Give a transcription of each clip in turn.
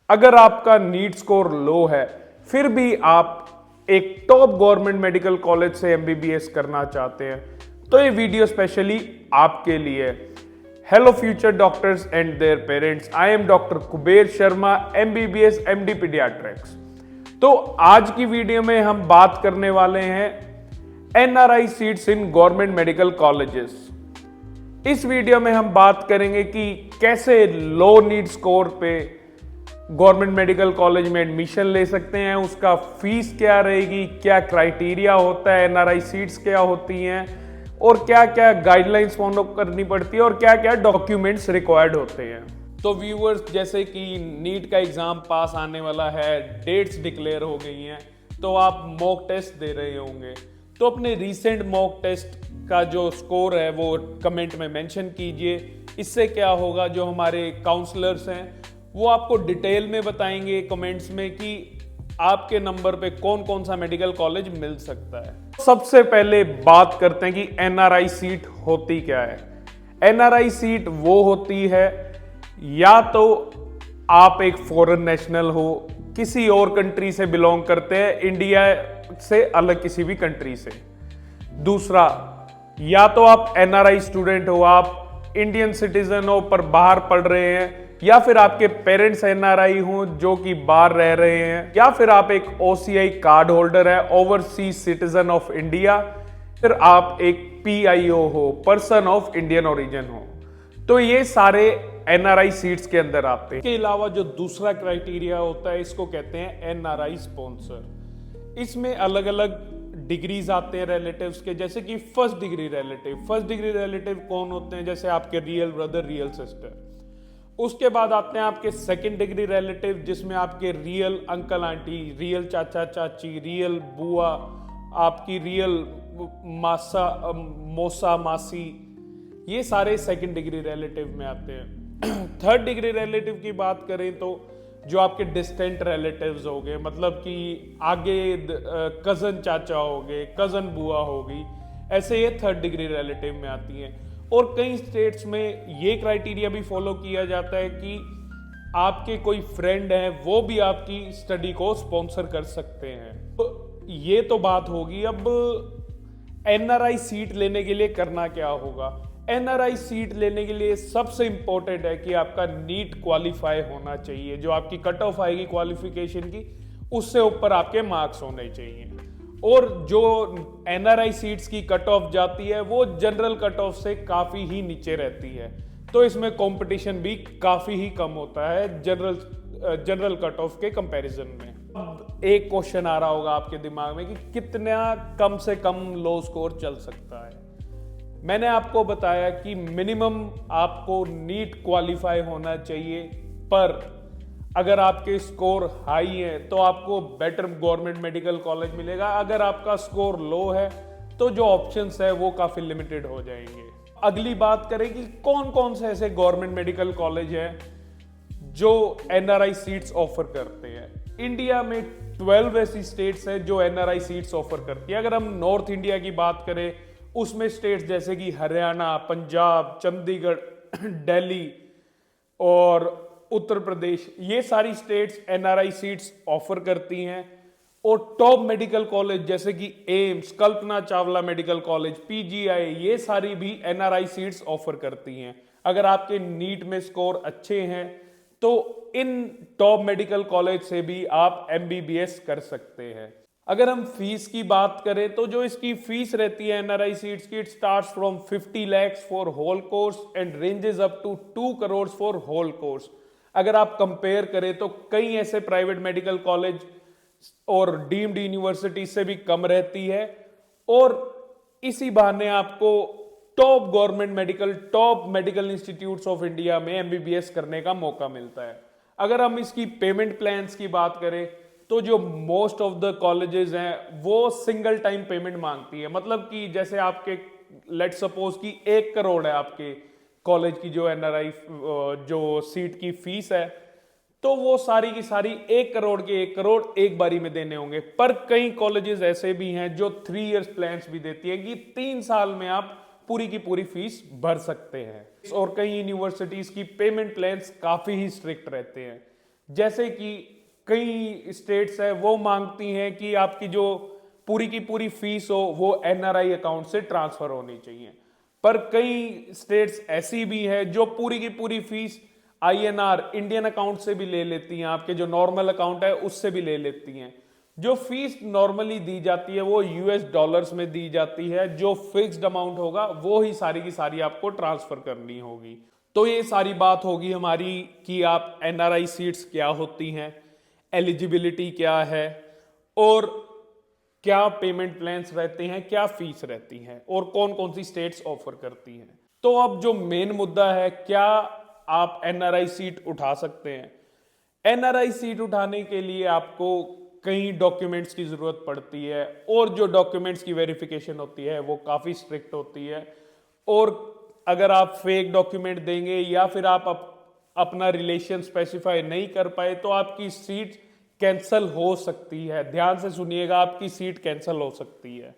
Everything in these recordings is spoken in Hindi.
अगर आपका नीट स्कोर लो है फिर भी आप एक टॉप गवर्नमेंट मेडिकल कॉलेज से एमबीबीएस करना चाहते हैं तो ये वीडियो स्पेशली आपके लिए है। Hello future doctors and their parents, I am doctor Kuber Sharma, MBBS MD paediatrics. तो आज की वीडियो में हम बात करने वाले हैं NRI seats in government medical colleges. इस वीडियो में हम बात करेंगे कि कैसे लो नीट स्कोर पे गवर्नमेंट मेडिकल कॉलेज में एडमिशन ले सकते हैं, उसका फीस क्या रहेगी, क्या क्राइटेरिया होता है, एनआरआई सीट्स क्या होती हैं और क्या क्या गाइडलाइंस फॉलो करनी पड़ती है और क्या क्या डॉक्यूमेंट्स रिक्वायर्ड होते हैं। तो व्यूअर्स, जैसे कि नीट का एग्जाम पास आने वाला है, डेट्स डिक्लेयर हो गई हैं, तो आप मॉक टेस्ट दे रहे होंगे, तो अपने रीसेंट मॉक टेस्ट का जो स्कोर है वो कमेंट में मेंशन कीजिए। इससे क्या होगा, जो हमारे काउंसलर्स हैं वो आपको डिटेल में बताएंगे कमेंट्स में कि आपके नंबर पे कौन कौन सा मेडिकल कॉलेज मिल सकता है। सबसे पहले बात करते हैं कि एनआरआई सीट होती क्या है। एनआरआई सीट वो होती है, या तो आप एक फॉरेन नेशनल हो, किसी और कंट्री से बिलोंग करते हैं, इंडिया से अलग किसी भी कंट्री से। दूसरा, या तो आप एनआरआई स्टूडेंट हो, आप इंडियन सिटीजन हो पर बाहर पढ़ रहे हैं, या फिर आपके पेरेंट्स एनआरआई हो जो कि बाहर रह रहे हैं, या फिर आप एक ओसीआई कार्ड होल्डर है, ओवरसीज सिटीजन ऑफ इंडिया, फिर आप एक पीआईओ हो, पर्सन ऑफ इंडियन ओरिजिन हो। तो ये सारे एनआरआई सीट्स के अंदर आते हैं। इसके अलावा जो दूसरा क्राइटेरिया होता है इसको कहते हैं एनआरआई स्पॉन्सर। इसमें अलग अलग डिग्रीज आते हैं रिलेटिव्स के, जैसे कि फर्स्ट डिग्री रिलेटिव कौन होते हैं, जैसे आपके रियल ब्रदर, रियल सिस्टर। उसके बाद आते हैं आपके सेकंड डिग्री रिलेटिव, जिसमें आपके रियल अंकल आंटी, रियल चाचा चाची, रियल बुआ, आपकी रियल मौसा मासी, ये सारे सेकंड डिग्री रिलेटिव में आते हैं। थर्ड डिग्री रिलेटिव की बात करें तो जो आपके डिस्टेंट रिलेटिव्स हो गए, मतलब कि आगे कजन चाचा हो गए, कजन बुआ होगी, ऐसे ये थर्ड डिग्री रिलेटिव में आती हैं। और कई स्टेट्स में ये क्राइटेरिया भी फॉलो किया जाता है कि आपके कोई फ्रेंड है वो भी आपकी स्टडी को स्पॉन्सर कर सकते हैं। तो ये तो बात होगी। अब एनआरआई सीट लेने के लिए करना क्या होगा। एनआरआई सीट लेने के लिए सबसे इंपॉर्टेंट है कि आपका नीट क्वालिफाई होना चाहिए। जो आपकी कट ऑफ आएगी क्वालिफिकेशन की, उससे ऊपर आपके मार्क्स होने चाहिए। और जो एनआरआई सीट्स की कट ऑफ जाती है वो जनरल कट ऑफ से काफी ही नीचे रहती है, तो इसमें कंपटीशन भी काफी ही कम होता है जनरल कट ऑफ के कंपैरिजन में। अब एक क्वेश्चन आ रहा होगा आपके दिमाग में कि कितना कम से कम लो स्कोर चल सकता है। मैंने आपको बताया कि मिनिमम आपको नीट क्वालिफाई होना चाहिए, पर अगर आपके स्कोर हाई है तो आपको बेटर गवर्नमेंट मेडिकल कॉलेज मिलेगा। अगर आपका स्कोर लो है तो जो ऑप्शंस है वो काफी लिमिटेड हो जाएंगे। अगली बात करें कि कौन कौन से ऐसे गवर्नमेंट मेडिकल कॉलेज हैं जो एनआरआई सीट्स ऑफर करते हैं। इंडिया में 12 ऐसी स्टेट्स हैं जो एनआरआई सीट्स ऑफर करती है। अगर हम नॉर्थ इंडिया की बात करें, उसमें स्टेट्स जैसे कि हरियाणा, पंजाब, चंडीगढ़, दिल्ली और उत्तर प्रदेश, ये सारी स्टेट्स एनआरआई सीट्स ऑफर करती हैं। और टॉप मेडिकल कॉलेज जैसे कि AIIMS, Kalpana Chawla medical college, PGI, ये सारी भी एनआरआई सीट्स ऑफर करती हैं। अगर आपके नीट में स्कोर अच्छे हैं तो इन टॉप मेडिकल कॉलेज से भी आप एमबीबीएस कर सकते हैं। अगर हम फीस की बात करें तो जो इसकी फीस रहती है एनआरआई सीट्स की, it starts from 50 lakhs for whole course and ranges up to 2 crores for whole course. अगर आप कंपेयर करें तो कई ऐसे प्राइवेट मेडिकल कॉलेज और डीम्ड यूनिवर्सिटी से भी कम रहती है, और इसी बहाने आपको top medical institutes of India में एमबीबीएस करने का मौका मिलता है। अगर हम इसकी पेमेंट प्लान्स की बात करें तो जो मोस्ट ऑफ द कॉलेजेस हैं वो सिंगल टाइम पेमेंट मांगती है। मतलब कि जैसे आपके लेट सपोज कि 1 करोड़ है आपके कॉलेज की जो एनआरआई जो सीट की फीस है, तो वो सारी की सारी 1 करोड़ के 1 करोड़ एक बारी में देने होंगे। पर कई कॉलेजेस ऐसे भी हैं जो 3 इयर्स प्लान्स भी देती है कि 3 साल में आप पूरी की पूरी फीस भर सकते हैं। और कई यूनिवर्सिटीज की पेमेंट प्लान्स काफी ही स्ट्रिक्ट रहते हैं। जैसे कि कई स्टेट्स है वो मांगती हैं कि आपकी जो पूरी की पूरी फीस हो वो एनआरआई अकाउंट से ट्रांसफर होनी चाहिए, पर कई स्टेट्स ऐसी भी है जो पूरी की पूरी फीस आईएनआर इंडियन अकाउंट से भी ले लेती हैं, आपके जो नॉर्मल अकाउंट है उससे भी ले लेती हैं। जो फीस नॉर्मली दी जाती है वो यूएस डॉलर्स में दी जाती है, जो फिक्स्ड अमाउंट होगा वो ही सारी की सारी आपको ट्रांसफर करनी होगी। तो ये सारी बात होगी हमारी कि आप एनआरआई सीट्स क्या होती हैं, एलिजिबिलिटी क्या है, और क्या पेमेंट प्लान्स रहते हैं, क्या फीस रहती हैं, और कौन कौन सी स्टेट्स ऑफर करती हैं। तो अब जो मेन मुद्दा है, क्या आप एनआरआई सीट उठा सकते हैं। एनआरआई सीट उठाने के लिए आपको कई डॉक्यूमेंट्स की जरूरत पड़ती है, और जो डॉक्यूमेंट्स की वेरिफिकेशन होती है वो काफी स्ट्रिक्ट होती है, और अगर आप फेक डॉक्यूमेंट देंगे या फिर आप अपना रिलेशन स्पेसिफाई नहीं कर पाए तो आपकी सीट कैंसल हो सकती है। ध्यान से सुनिएगा, आपकी सीट कैंसल हो सकती है।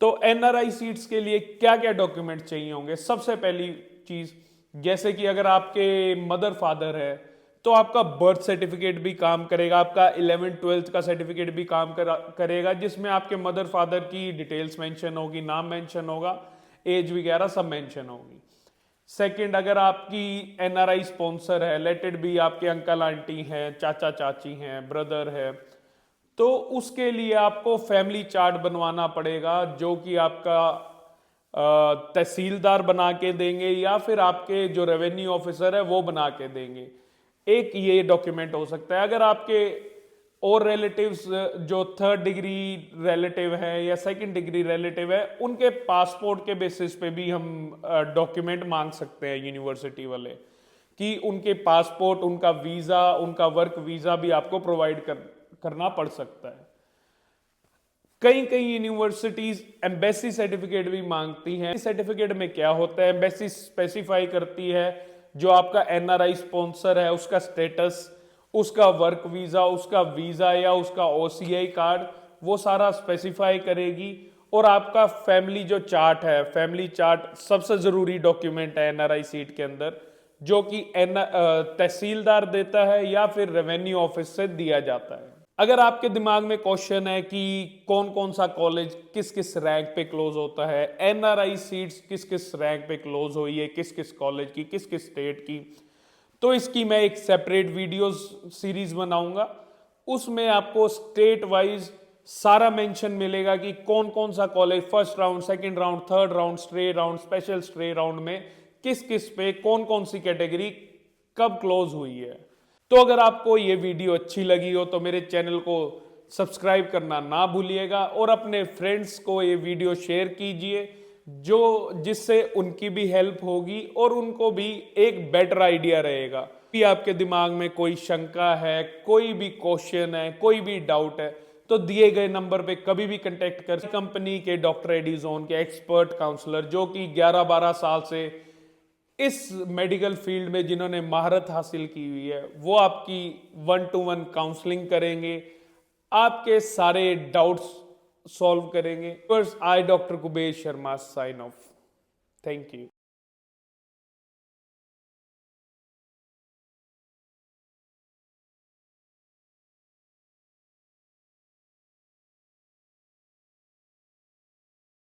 तो एनआरआई सीट्स के लिए क्या क्या डॉक्यूमेंट चाहिए होंगे। सबसे पहली चीज, जैसे कि अगर आपके मदर फादर है तो आपका बर्थ सर्टिफिकेट भी काम करेगा, आपका 11th-12th का सर्टिफिकेट भी काम करेगा, जिसमें आपके मदर फादर की डिटेल्स मेंशन होगी, नाम मेंशन होगा, एज वगैरह सब मेंशन होगी। सेकंड, अगर आपकी एनआरआई स्पॉन्सर है, लेट इट बी आपके अंकल आंटी हैं, चाचा चाची हैं, ब्रदर है, तो उसके लिए आपको फैमिली चार्ट बनवाना पड़ेगा, जो कि आपका तहसीलदार बना के देंगे या फिर आपके जो रेवेन्यू ऑफिसर है वो बना के देंगे। एक ये डॉक्यूमेंट हो सकता है। अगर आपके और रिलेटिव्स जो 3rd डिग्री रिलेटिव है या 2nd डिग्री रिलेटिव है, उनके पासपोर्ट के बेसिस पे भी हम डॉक्यूमेंट मांग सकते हैं यूनिवर्सिटी वाले, कि उनके पासपोर्ट, उनका वीजा, उनका वर्क वीजा भी आपको प्रोवाइड करना पड़ सकता है। कई कई यूनिवर्सिटीज एम्बेसी सर्टिफिकेट भी मांगती हैं। सर्टिफिकेट में क्या होता है, एम्बेसी स्पेसिफाई करती है जो आपका एनआरआई स्पॉन्सर है उसका स्टेटस, उसका वर्क वीजा, उसका वीजा या उसका ओसीआई कार्ड, वो सारा स्पेसिफाई करेगी। और आपका फैमिली जो चार्ट है, फैमिली चार्ट सबसे जरूरी डॉक्यूमेंट है एनआरआई सीट के अंदर, जो कि तहसीलदार देता है या फिर रेवेन्यू ऑफिस से दिया जाता है। अगर आपके दिमाग में क्वेश्चन है कि कौन कौन सा कॉलेज किस किस रैंक पे क्लोज होता है, एनआरआई सीट्स किस किस रैंक पे क्लोज हुई है, किस किस कॉलेज की, किस किस स्टेट की, तो इसकी मैं एक सेपरेट वीडियो सीरीज बनाऊंगा। उसमें आपको स्टेट वाइज सारा मेंशन मिलेगा कि कौन कौन सा college first round, second round, third round, stray round, special stray round में किस किस पे कौन कौन सी कैटेगरी कब क्लोज हुई है। तो अगर आपको ये वीडियो अच्छी लगी हो तो मेरे चैनल को सब्सक्राइब करना ना भूलिएगा, और अपने फ्रेंड्स को ये वीडियो शेयर कीजिए, जिससे उनकी भी हेल्प होगी और उनको भी एक बेटर आइडिया रहेगा। भी आपके दिमाग में कोई शंका है, कोई भी क्वेश्चन है, कोई भी डाउट है, तो दिए गए नंबर पे कभी भी कांटेक्ट कर। कंपनी के डॉक्टर एडिजोन के एक्सपर्ट काउंसलर जो कि 11-12 साल से इस मेडिकल फील्ड में जिन्होंने महारत हासिल की हुई है, वो आपकी 1-to-1 काउंसलिंग करेंगे, आपके सारे डाउट्स सॉल्व करेंगे। I doctor Kuber Sharma sign off. Thank you.